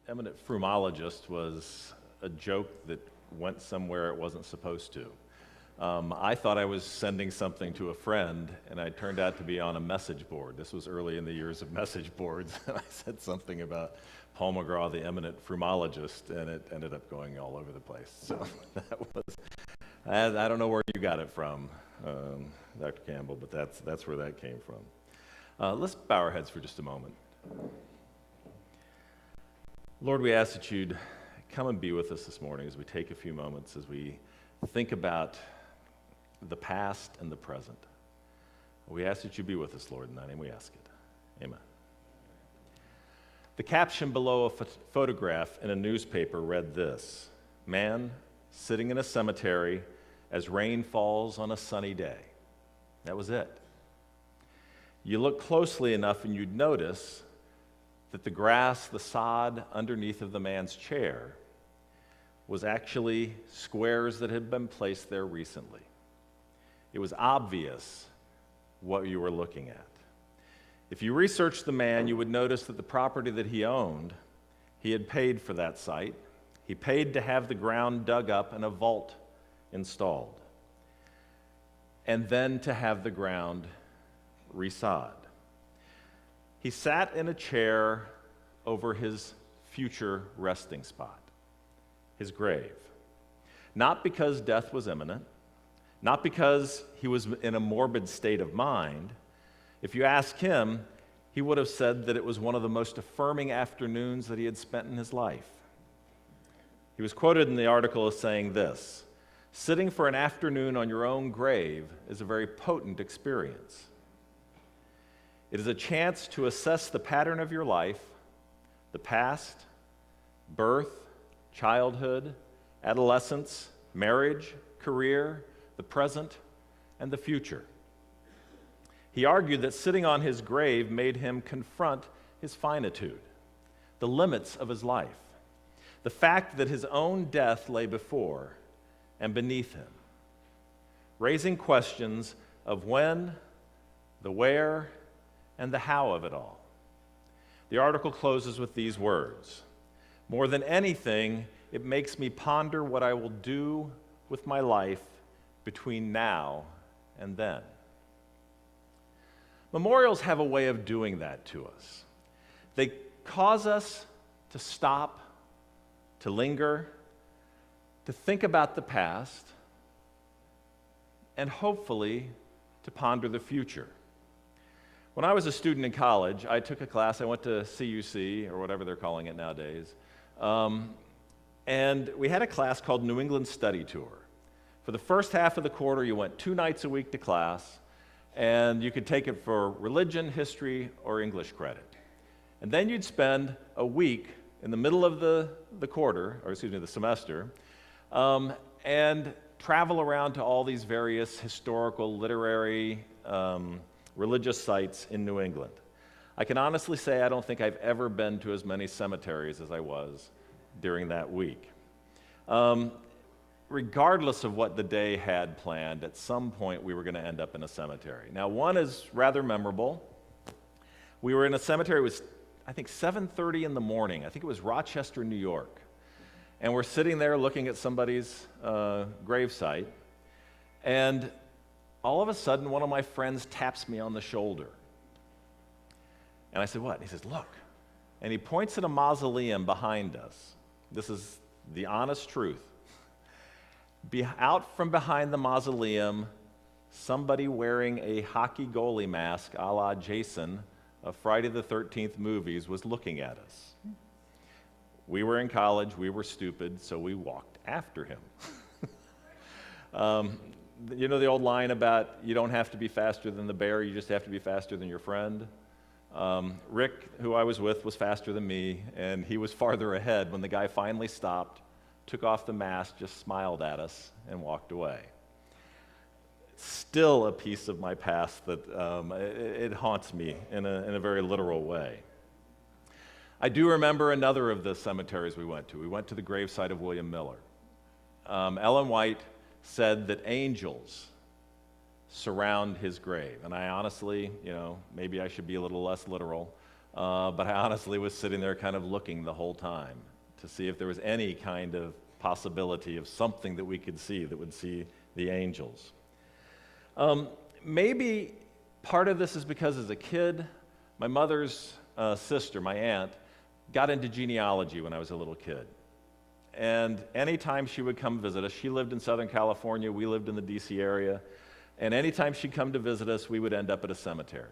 eminent fruitologist was a joke that went somewhere it wasn't supposed to. I thought I was sending something to a friend, and I turned out to be on a message board. This was early in the years of message boards, and I said something about Paul McGraw, the eminent fruitologist, and it ended up going all over the place. So that was, I don't know where you got it from, Dr. Campbell, but that's where that came from. Let's bow our heads for just a moment. Lord, we ask that you'd come and be with us this morning as we take a few moments, as we think about the past and the present. We ask that you be with us, Lord, in thy name we ask it. Amen. The caption below a photograph in a newspaper read this: "Man sitting in a cemetery as rain falls on a sunny day." That was it. You look closely enough and you'd notice that the grass, the sod underneath of the man's chair was actually squares that had been placed there recently. It was obvious what you were looking at. If you researched the man, you would notice that the property that he owned, he had paid for that site. He paid to have the ground dug up and a vault installed, and then to have the ground resod. He sat in a chair over his future resting spot, his grave. Not because death was imminent, not because he was in a morbid state of mind. If you ask him, he would have said that it was one of the most affirming afternoons that he had spent in his life. He was quoted in the article as saying this: "Sitting for an afternoon on your own grave is a very potent experience. It is a chance to assess the pattern of your life, the past, birth, childhood, adolescence, marriage, career, the present, and the future." He argued that sitting on his grave made him confront his finitude, the limits of his life, the fact that his own death lay before and beneath him, raising questions of when, the where, and the how of it all. The article closes with these words: "More than anything, it makes me ponder what I will do with my life between now and then." Memorials have a way of doing that to us. They cause us to stop, to linger, to think about the past, and hopefully to ponder the future. When I was a student in college, I took a class. I went to CUC, or whatever they're calling it nowadays, and we had a class called New England Study Tour. For the first half of the quarter, you went 2 nights a week to class, and you could take it for religion, history, or English credit. And then you'd spend a week in the middle of the semester, and travel around to all these various historical, literary, religious sites in New England. I can honestly say I don't think I've ever been to as many cemeteries as I was during that week. Regardless of what the day had planned, at some point we were going to end up in a cemetery. Now, one is rather memorable. We were in a cemetery. It was, I think, 7:30 in the morning. I think it was Rochester, New York. And we're sitting there looking at somebody's gravesite, and all of a sudden, one of my friends taps me on the shoulder. And I said, "What?" And he says, "Look." And he points at a mausoleum behind us. This is the honest truth. Out from behind the mausoleum, somebody wearing a hockey goalie mask a la Jason of Friday the 13th movies was looking at us. We were in college, we were stupid, so we walked after him. You know the old line about you don't have to be faster than the bear, you just have to be faster than your friend? Rick, who I was with, was faster than me, and he was farther ahead. When the guy finally stopped, took off the mask, just smiled at us, and walked away. Still a piece of my past that it haunts me in a very literal way. I do remember another of the cemeteries we went to. We went to the gravesite of William Miller. Ellen White said that angels surround his grave. And I honestly, maybe I should be a little less literal, but I honestly was sitting there kind of looking the whole time to see if there was any kind of possibility of something that we could see that would see the angels. Maybe part of this is because as a kid, my mother's sister, my aunt, got into genealogy when I was a little kid. And anytime she would come visit us, she lived in Southern California, we lived in the DC area, and anytime she'd come to visit us, we would end up at a cemetery.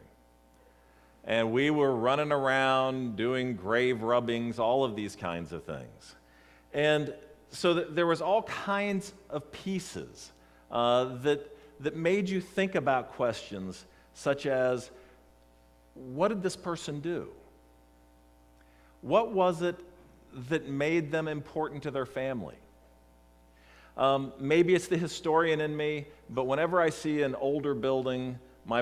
And we were running around doing grave rubbings, all of these kinds of things. And so there was all kinds of pieces that made you think about questions such as, what did this person do? What was it that made them important to their family? Maybe it's the historian in me, but whenever I see an older building, my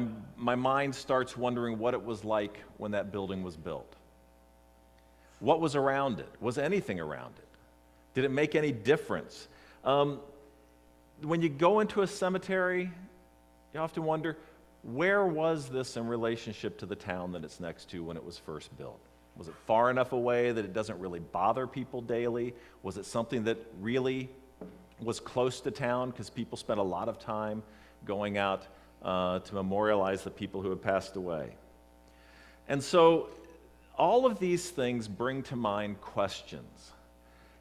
mind starts wondering what it was like when that building was built. What was around it? Was anything around it? Did it make any difference? When you go into a cemetery, you often wonder, where was this in relationship to the town that it's next to when it was first built? Was it far enough away that it doesn't really bother people daily? Was it something that really was close to town because people spent a lot of time going out to memorialize the people who had passed away? And so all of these things bring to mind questions.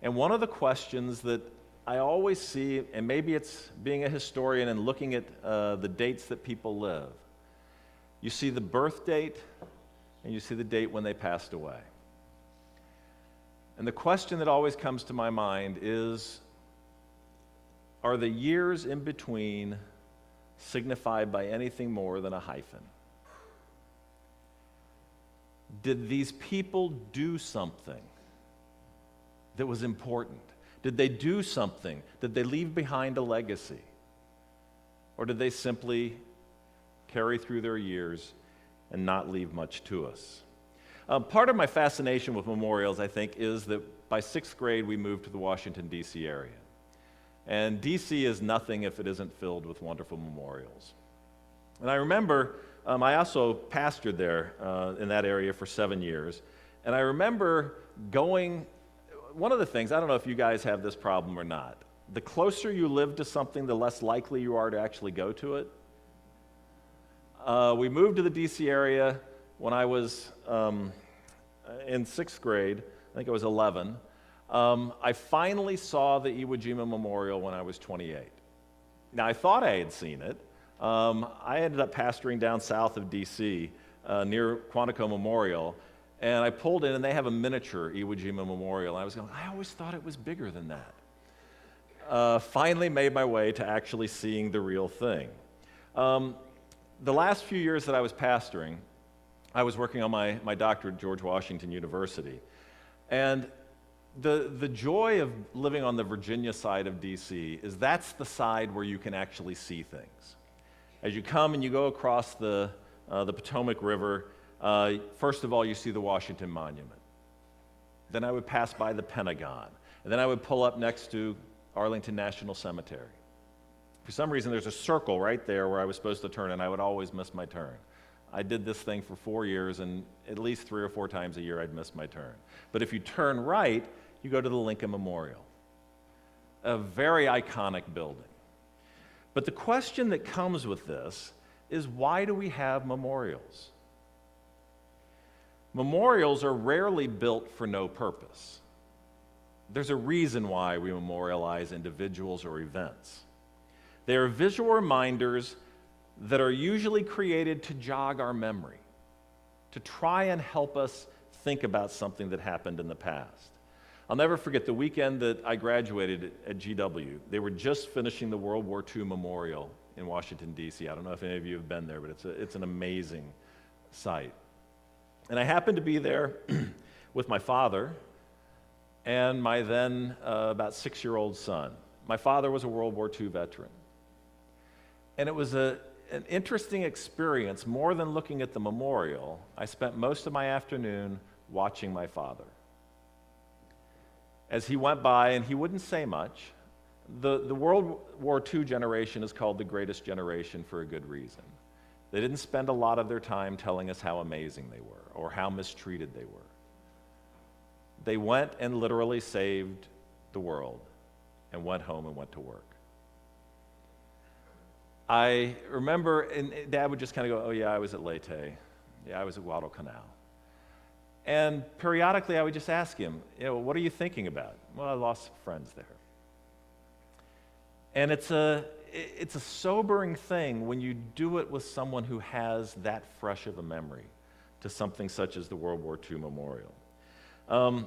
And one of the questions that I always see, and maybe it's being a historian and looking at the dates that people live, you see the birth date and you see the date when they passed away. And the question that always comes to my mind is, are the years in between signified by anything more than a hyphen? Did these people do something that was important? Did they do something? Did they leave behind a legacy? Or did they simply carry through their years and not leave much to us? Part of my fascination with memorials, I think, is that by 6th grade we moved to the Washington, D.C. area. And D.C. is nothing if it isn't filled with wonderful memorials. And I remember, I also pastored there in that area for 7 years, and I remember going. One of the things, I don't know if you guys have this problem or not, the closer you live to something, the less likely you are to actually go to it. We moved to the D.C. area when I was in 6th grade. I think I was 11. I finally saw the Iwo Jima Memorial when I was 28. Now, I thought I had seen it. I ended up pastoring down south of D.C. Near Quantico Memorial, and I pulled in, and they have a miniature Iwo Jima Memorial. And I was going, I always thought it was bigger than that. Finally made my way to actually seeing the real thing. The last few years that I was pastoring, I was working on my doctorate at George Washington University. And the joy of living on the Virginia side of D.C. is that's the side where you can actually see things. As you come and you go across the Potomac River, first of all, you see the Washington Monument. Then I would pass by the Pentagon. And then I would pull up next to Arlington National Cemetery. For some reason, there's a circle right there where I was supposed to turn, and I would always miss my turn. I did this thing for 4 years, and at least 3 or 4 times a year I'd miss my turn. But if you turn right, you go to the Lincoln Memorial, a very iconic building. But the question that comes with this is, why do we have memorials? Memorials are rarely built for no purpose. There's a reason why we memorialize individuals or events. They are visual reminders that are usually created to jog our memory, to try and help us think about something that happened in the past. I'll never forget the weekend that I graduated at GW. They were just finishing the World War II Memorial in Washington, D.C. I don't know if any of you have been there, but it's an amazing sight. And I happened to be there with my father and my then about 6-year-old son. My father was a World War II veteran. And it was an interesting experience. More than looking at the memorial, I spent most of my afternoon watching my father. As he went by, and he wouldn't say much, the World War II generation is called the greatest generation for a good reason. They didn't spend a lot of their time telling us how amazing they were or how mistreated they were. They went and literally saved the world and went home and went to work. I remember, and Dad would just kind of go, oh yeah, I was at Leyte. Yeah, I was at Guadalcanal. And periodically I would just ask him, what are you thinking about? Well, I lost friends there. And it's a sobering thing when you do it with someone who has that fresh of a memory to something such as the World War II memorial. I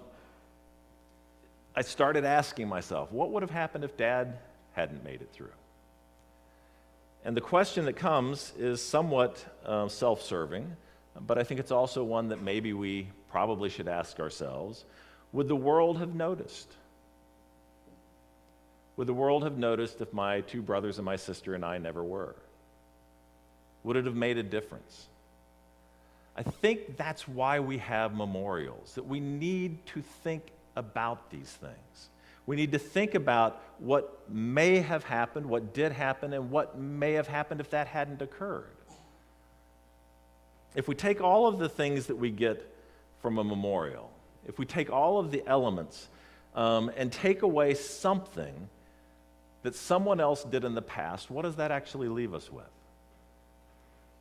started asking myself, what would have happened if Dad hadn't made it through? And the question that comes is somewhat self-serving, but I think it's also one that maybe we probably should ask ourselves. Would the world have noticed? Would the world have noticed if my two brothers and my sister and I never were? Would it have made a difference? I think that's why we have memorials, that we need to think about these things. We need to think about what may have happened, what did happen, and what may have happened if that hadn't occurred. If we take all of the things that we get from a memorial, if we take all of the elements and take away something that someone else did in the past, what does that actually leave us with?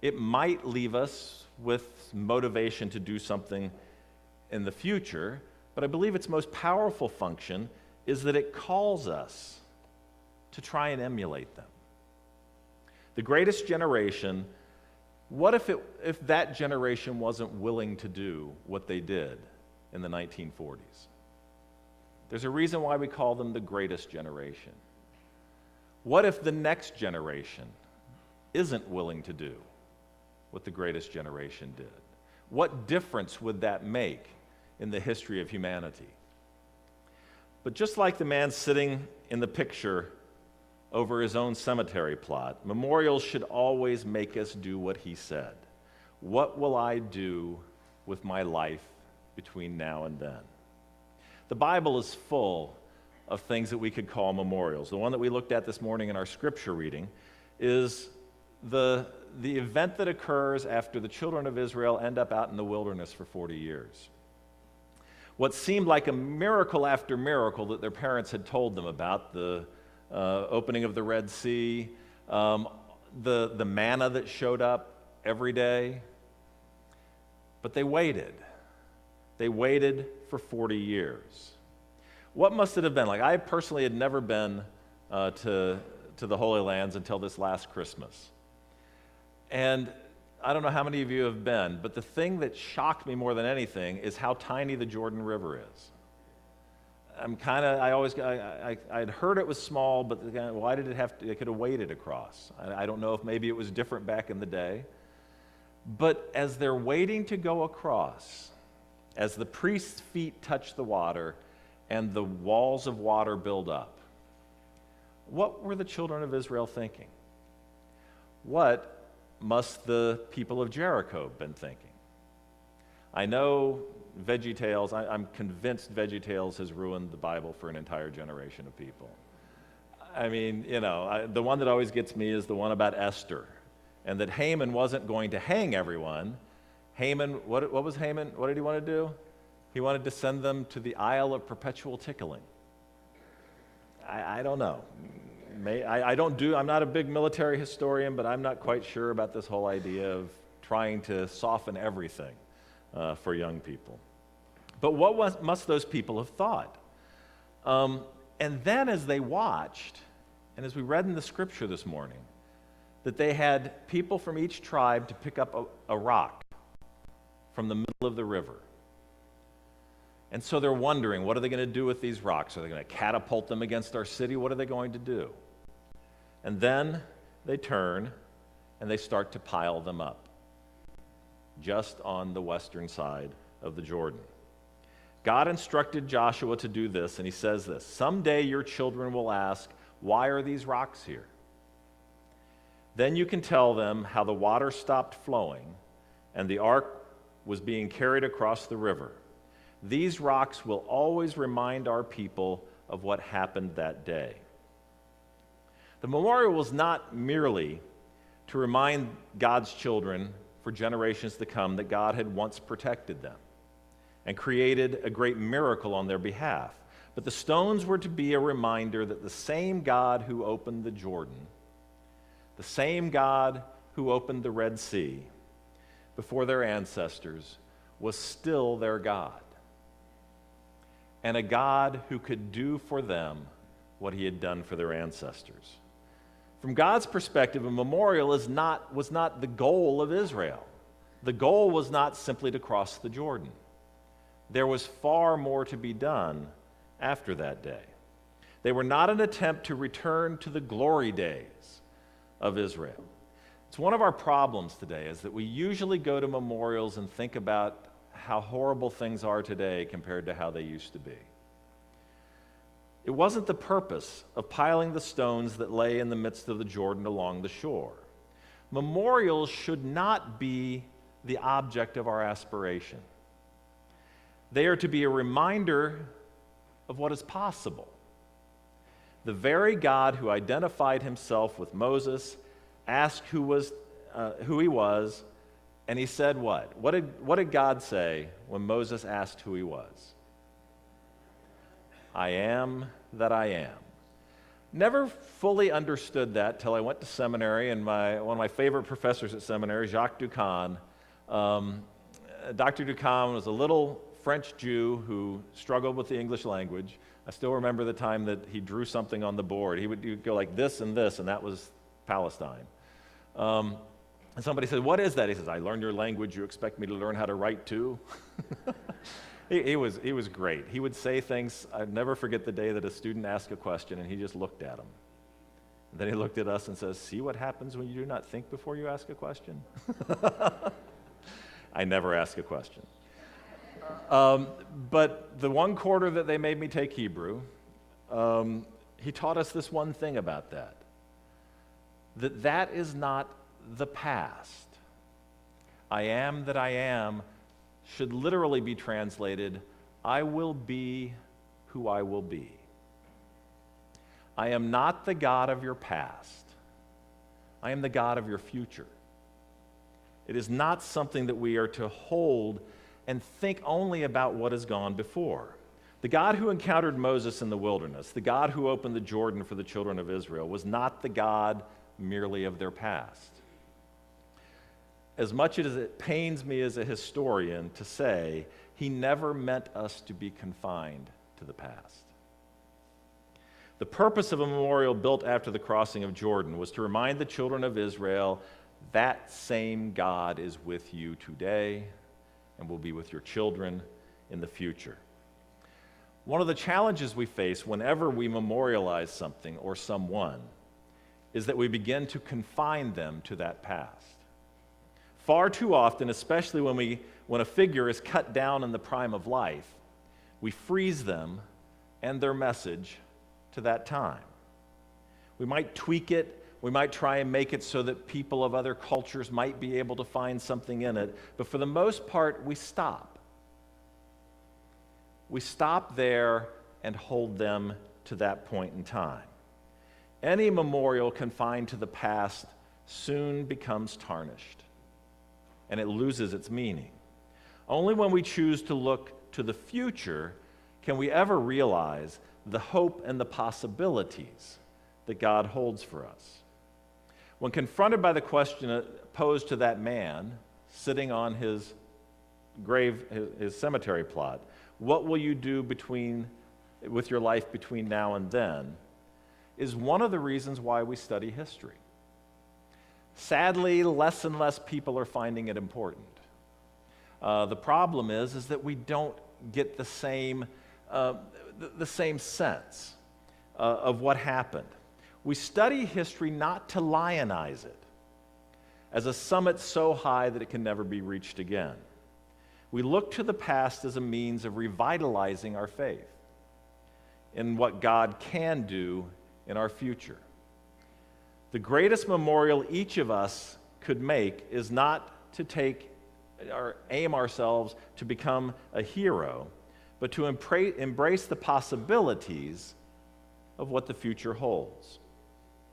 It might leave us with motivation to do something in the future, but I believe its most powerful function is that it calls us to try and emulate them. The greatest generation, what if that generation wasn't willing to do what they did in the 1940s? There's a reason why we call them the greatest generation. What if the next generation isn't willing to do what the greatest generation did? What difference would that make in the history of humanity? But just like the man sitting in the picture over his own cemetery plot, memorials should always make us do what he said. What will I do with my life between now and then? The Bible is full of things that we could call memorials. The one that we looked at this morning in our scripture reading is the event that occurs after the children of Israel end up out in the wilderness for 40 years. What seemed like a miracle after miracle that their parents had told them about, the opening of the Red Sea, the manna that showed up every day. But they waited. They waited for 40 years. What must it have been like? I personally had never been to the Holy Lands until this last Christmas. And I don't know how many of you have been, but the thing that shocked me more than anything is how tiny the Jordan River is. I'd heard it was small, but why did it could have waded across? I don't know if maybe it was different back in the day. But as they're waiting to go across, as the priest's feet touch the water and the walls of water build up, what were the children of Israel thinking? What must the people of Jericho have been thinking? I know VeggieTales, I'm convinced VeggieTales has ruined the Bible for an entire generation of people. I mean, the one that always gets me is the one about Esther, and that Haman wasn't going to hang everyone. Haman, what was Haman? What did he want to do? He wanted to send them to the Isle of Perpetual Tickling. I don't know. I'm not a big military historian, but I'm not quite sure about this whole idea of trying to soften everything for young people. But what must those people have thought? And then as they watched, and as we read in the scripture this morning, that they had people from each tribe to pick up a rock from the middle of the river. And so they're wondering, what are they going to do with these rocks? Are they going to catapult them against our city? What are they going to do? And then they turn and they start to pile them up just on the western side of the Jordan. God instructed Joshua to do this, and he says this: someday your children will ask, why are these rocks here? Then you can tell them how the water stopped flowing and the ark was being carried across the river. These rocks will always remind our people of what happened that day. The memorial was not merely to remind God's children for generations to come that God had once protected them and created a great miracle on their behalf. But the stones were to be a reminder that the same God who opened the Jordan, the same God who opened the Red Sea before their ancestors, was still their God, and a God who could do for them what he had done for their ancestors. From God's perspective, a memorial was not the goal of Israel. The goal was not simply to cross the Jordan. There was far more to be done after that day. They were not an attempt to return to the glory days of Israel. It's one of our problems today is that we usually go to memorials and think about how horrible things are today compared to how they used to be. It wasn't the purpose of piling the stones that lay in the midst of the Jordan along the shore. Memorials should not be the object of our aspiration. They are to be a reminder of what is possible. The very God who identified himself with Moses asked who he was, and he said what? What did God say when Moses asked who he was? I am that I am. Never fully understood that till I went to seminary, and one of my favorite professors at seminary, Jacques Ducan. Dr. Ducan was a little French Jew who struggled with the English language. I still remember the time that he drew something on the board. He would go like this, and that was Palestine. And somebody said, "What is that?" He says, "I learned your language. You expect me to learn how to write too?" He was great. He would say things. I'd never forget the day that a student asked a question, and he just looked at him. And then he looked at us and says, "See what happens when you do not think before you ask a question?" I never ask a question. But the one quarter that they made me take Hebrew, he taught us this one thing about that is not the past. I am that I am should literally be translated, I will be who I will be. I am not the God of your past. I am the God of your future. It is not something that we are to hold and think only about what has gone before. The God who encountered Moses in the wilderness, the God who opened the Jordan for the children of Israel, was not the God merely of their past. As much as it pains me as a historian to say, he never meant us to be confined to the past. The purpose of a memorial built after the crossing of Jordan was to remind the children of Israel that same God is with you today and will be with your children in the future. One of the challenges we face whenever we memorialize something or someone is that we begin to confine them to that past. Far too often, especially when a figure is cut down in the prime of life, we freeze them and their message to that time. We might tweak it, we might try and make it so that people of other cultures might be able to find something in it, but for the most part, we stop. We stop there and hold them to that point in time. Any memorial confined to the past soon becomes tarnished, and it loses its meaning. Only when we choose to look to the future can we ever realize the hope and the possibilities that God holds for us. When confronted by the question posed to that man sitting on his grave, his cemetery plot, what will you do with your life between now and then, is one of the reasons why we study history. Sadly, less and less people are finding it important. The problem is that we don't get the same sense of what happened. We study history not to lionize it as a summit so high that it can never be reached again. We look to the past as a means of revitalizing our faith in what God can do in our future. The greatest memorial each of us could make is not to take or aim ourselves to become a hero, but to embrace the possibilities of what the future holds.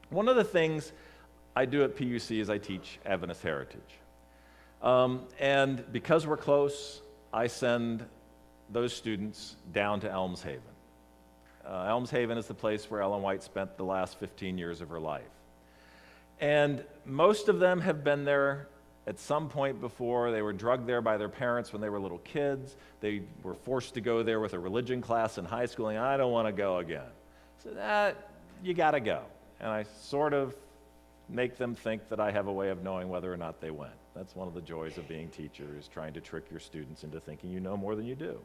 One of the things I do at PUC is I teach Adventist heritage. And because we're close, I send those students down to Elms Haven. Elms Haven is the place where Ellen White spent the last 15 years of her life. And most of them have been there at some point before. They were drugged there by their parents when they were little kids. They were forced to go there with a religion class in high school, and I don't want to go again. So you got to go. And I sort of make them think that I have a way of knowing whether or not they went. That's one of the joys of being teachers, trying to trick your students into thinking you know more than you do.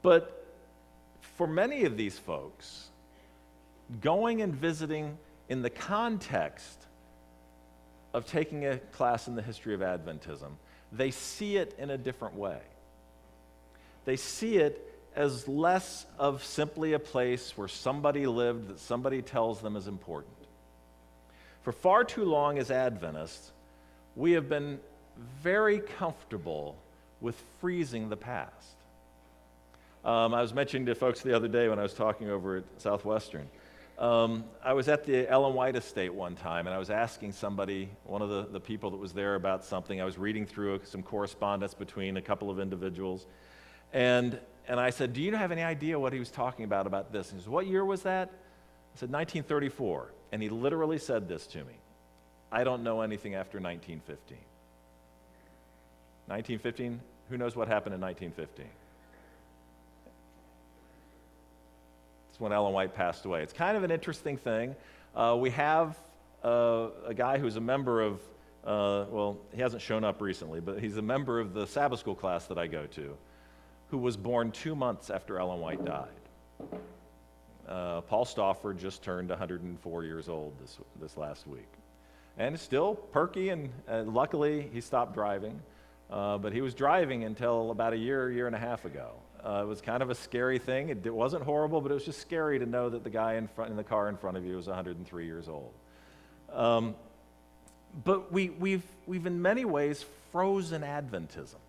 But for many of these folks, going and visiting in the context of taking a class in the history of Adventism, they see it in a different way. They see it as less of simply a place where somebody lived that somebody tells them is important. For far too long as Adventists, we have been very comfortable with freezing the past. I was mentioning to folks the other day when I was talking over at Southwestern, I was at the Ellen White estate one time, and I was asking somebody, one of the people that was there, about something. I was reading through some correspondence between a couple of individuals, and I said, do you have any idea what he was talking about this? And he said, what year was that? I said, 1934. And he literally said this to me: I don't know anything after 1915. 1915? Who knows what happened in 1915? It's when Ellen White passed away. It's kind of an interesting thing. We have a guy who's a member of, well, he hasn't shown up recently, but he's a member of the Sabbath school class that I go to, who was born 2 months after Ellen White died. Paul Stauffer just turned 104 years old this last week. And is still perky, and luckily he stopped driving. But he was driving until about a year and a half ago. It was kind of a scary thing. It wasn't horrible, but it was just scary to know that the guy in the car in front of you was 103 years old. But we've in many ways frozen Adventism.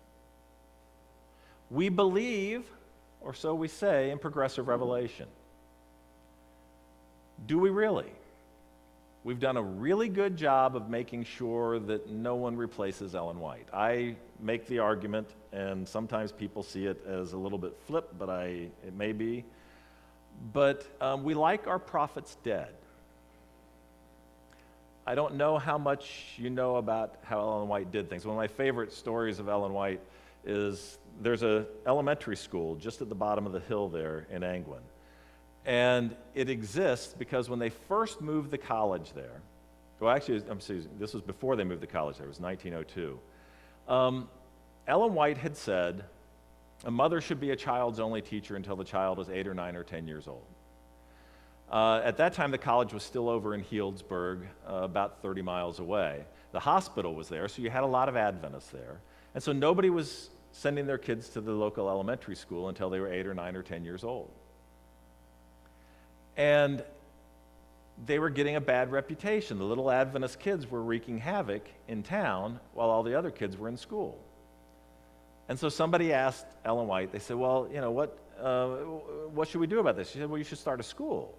We believe, or so we say, in progressive revelation. Do we really? We've done a really good job of making sure that no one replaces Ellen White. I make the argument, and sometimes people see it as a little bit flip, but it may be. But we like our prophets dead. I don't know how much you know about how Ellen White did things. One of my favorite stories of Ellen White is there's an elementary school just at the bottom of the hill there in Angwin. And it exists because when they first moved the college there, well, actually, this was before they moved the college there, it was 1902. Ellen White had said, a mother should be a child's only teacher until the child is 8 or 9 or 10 years old. At that time, the college was still over in Healdsburg, about 30 miles away. The hospital was there, so you had a lot of Adventists there. And so nobody was sending their kids to the local elementary school until they were 8 or 9 or 10 years old. And they were getting a bad reputation. The little Adventist kids were wreaking havoc in town while all the other kids were in school. And so somebody asked Ellen White, they said, well, you know, what should we do about this? She said, well, you should start a school.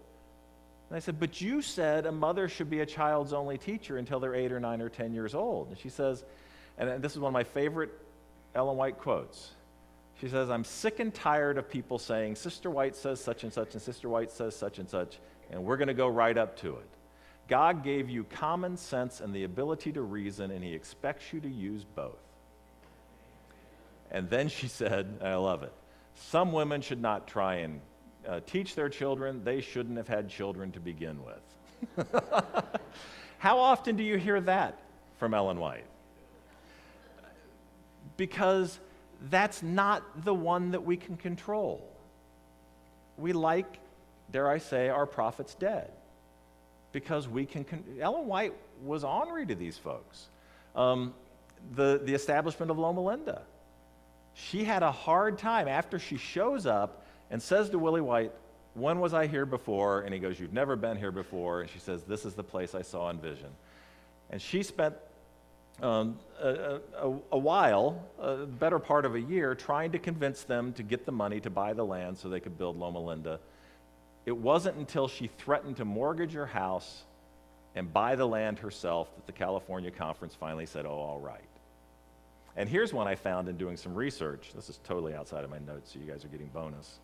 And I said, but you said a mother should be a child's only teacher until they're 8 or 9 or 10 years old. And she says, and this is one of my favorite Ellen White quotes, she says, I'm sick and tired of people saying, Sister White says such and such, and Sister White says such, and we're going to go right up to it. God gave you common sense and the ability to reason, and he expects you to use both. And then she said, I love it, some women should not try and teach their children. They shouldn't have had children to begin with. How often do you hear that from Ellen White? Because that's not the one that we can control. We like, dare I say, our prophets dead. Because we can, Ellen White was ornery to these folks. The establishment of Loma Linda. She had a hard time after she shows up and says to Willie White, when was I here before? And he goes, you've never been here before. And she says, this is the place I saw in vision. And she spent a while, a better part of a year, trying to convince them to get the money to buy the land so they could build Loma Linda. it wasn't until she threatened to mortgage her house and buy the land herself that the California Conference finally said, oh, all right. And here's one I found in doing some research. This is totally outside of my notes, so you guys are getting bonus.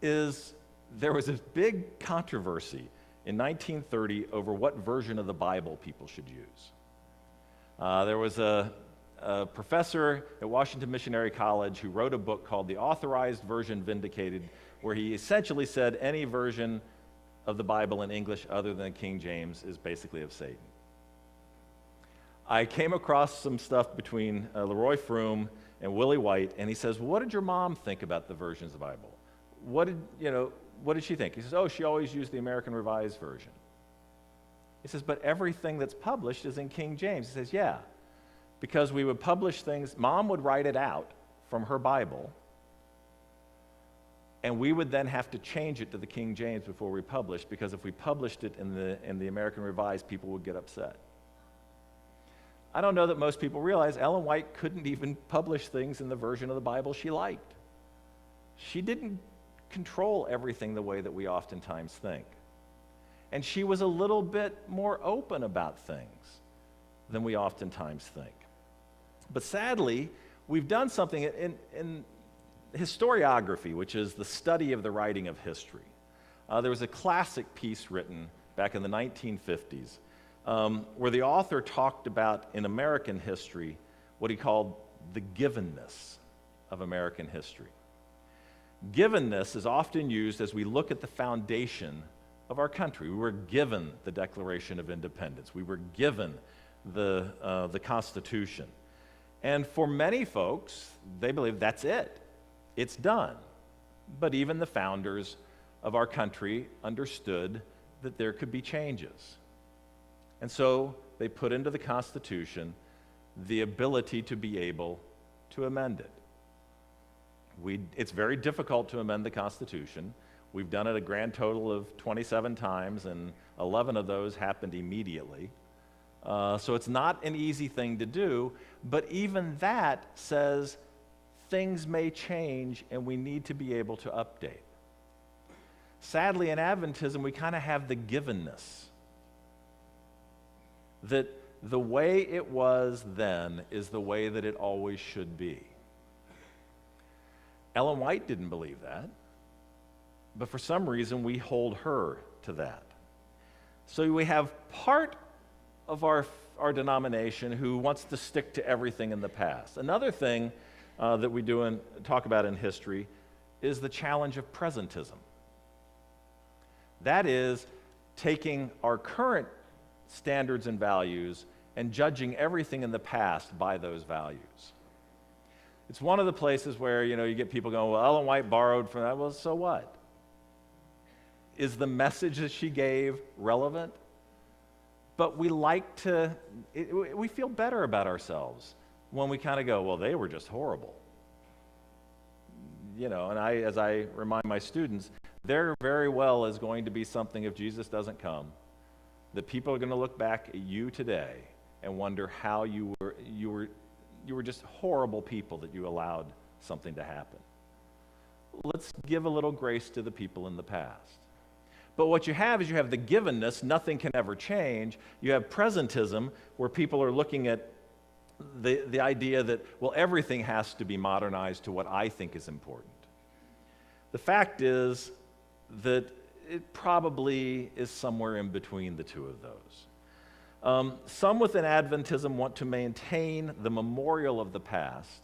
Is there was a big controversy in 1930 over what version of the Bible people should use. There was a professor at Washington Missionary College who wrote a book called The Authorized Version Vindicated, where he essentially said any version of the Bible in English other than King James is basically of Satan. I came across some stuff between Leroy Froome and Willie White, and he says, what did your mom think about the versions of the Bible? What did she think? He says, oh, she always used the American Revised Version. He says, but everything that's published is in King James. He says, yeah, because we would publish things, Mom would write it out from her Bible, and we would then have to change it to the King James before we published, because if we published it in the American Revised, people would get upset. I don't know that most people realize Ellen White couldn't even publish things in the version of the Bible she liked. She didn't control everything the way that we oftentimes think. And she was a little bit more open about things than we oftentimes think. But sadly, we've done something in historiography, which is the study of the writing of history. There was a classic piece written back in the 1950s where the author talked about, in American history, what he called the Givenness of American history. Givenness is often used as we look at the foundation of our country. We were given the Declaration of Independence. We were given the Constitution. And for many folks, they believe that's it. It's done. But even the founders of our country understood that there could be changes. And so they put into the Constitution the ability to be able to amend it. It's very difficult to amend the Constitution. We've done it a grand total of 27 times, and 11 of those happened immediately. So it's not an easy thing to do, but even that says things may change and we need to be able to update. Sadly, in Adventism, we kind of have the givenness that the way it was then is the way that it always should be. Ellen White didn't believe that, but for some reason we hold her to that. So we have part of our denomination who wants to stick to everything in the past. Another thing that we do and talk about in history is the challenge of presentism. That is taking our current standards and values and judging everything in the past by those values. It's one of the places where, you get people going, well, Ellen White borrowed from that. Well, so what? Is the message that she gave relevant? But we we feel better about ourselves when we kind of go, well, they were just horrible. And as I remind my students, there very well is going to be something, if Jesus doesn't come, that people are going to look back at you today and wonder how you were just horrible people that you allowed something to happen. Let's give a little grace to the people in the past. But what you have is you have the givenness, nothing can ever change. You have presentism, where people are looking at the idea that, well, everything has to be modernized to what I think is important. The fact is that it probably is somewhere in between the two of those. Some within Adventism want to maintain the memorial of the past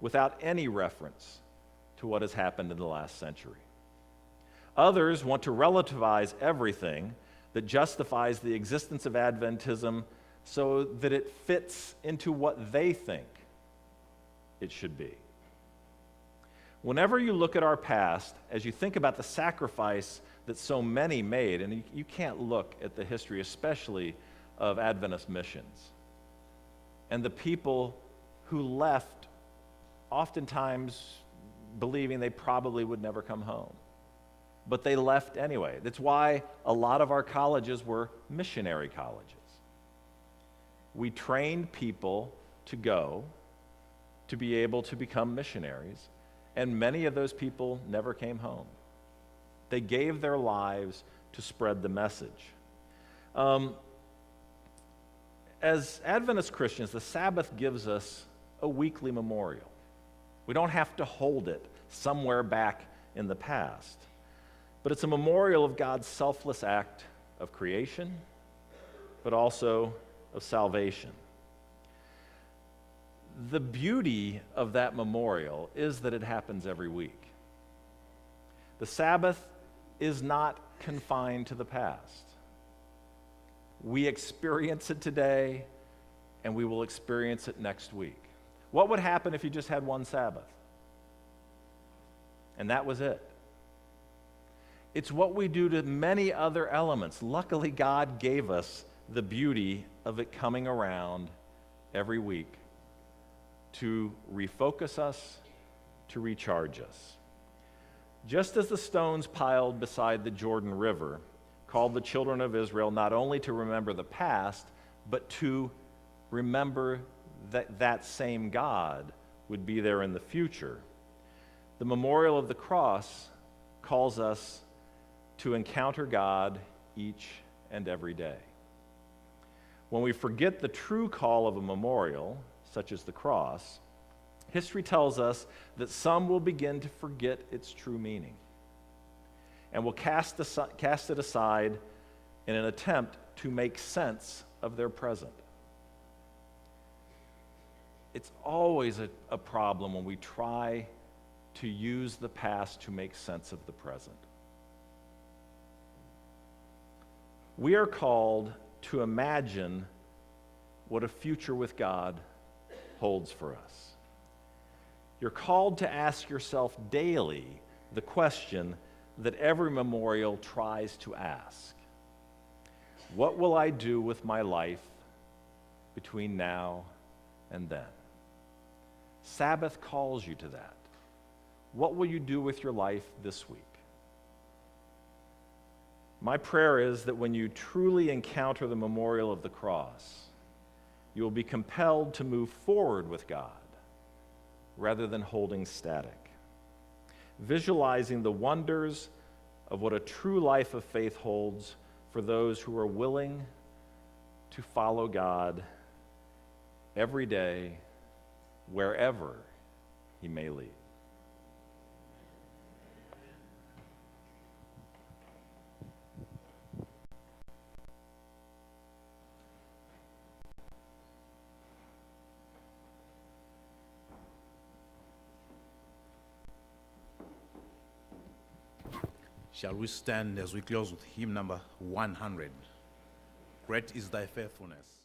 without any reference to what has happened in the last century. Others want to relativize everything that justifies the existence of Adventism so that it fits into what they think it should be. Whenever you look at our past, as you think about the sacrifice that so many made, and you can't look at the history, especially of Adventist missions, and the people who left oftentimes believing they probably would never come home. But they left anyway. That's why a lot of our colleges were missionary colleges. We trained people to go, to be able to become missionaries, and many of those people never came home. They gave their lives to spread the message. As Adventist Christians, the Sabbath gives us a weekly memorial. We don't have to hold it somewhere back in the past, but it's a memorial of God's selfless act of creation, but also of salvation. The beauty of that memorial is that it happens every week. The Sabbath is not confined to the past. We experience it today, and we will experience it next week. What would happen if you just had one Sabbath? And that was it. It's what we do to many other elements. Luckily, God gave us the beauty of it coming around every week to refocus us, to recharge us. Just as the stones piled beside the Jordan River called the children of Israel not only to remember the past, but to remember that that same God would be there in the future, the memorial of the cross calls us to encounter God each and every day. When we forget the true call of a memorial, such as the cross, history tells us that some will begin to forget its true meaning and will cast it aside in an attempt to make sense of their present. It's always a problem when we try to use the past to make sense of the present. We are called to imagine what a future with God holds for us. You're called to ask yourself daily the question that every memorial tries to ask. What will I do with my life between now and then? Sabbath calls you to that. What will you do with your life this week? My prayer is that when you truly encounter the memorial of the cross, you will be compelled to move forward with God rather than holding static, visualizing the wonders of what a true life of faith holds for those who are willing to follow God every day, wherever He may lead. Shall we stand as we close with hymn number 100? Great is thy faithfulness.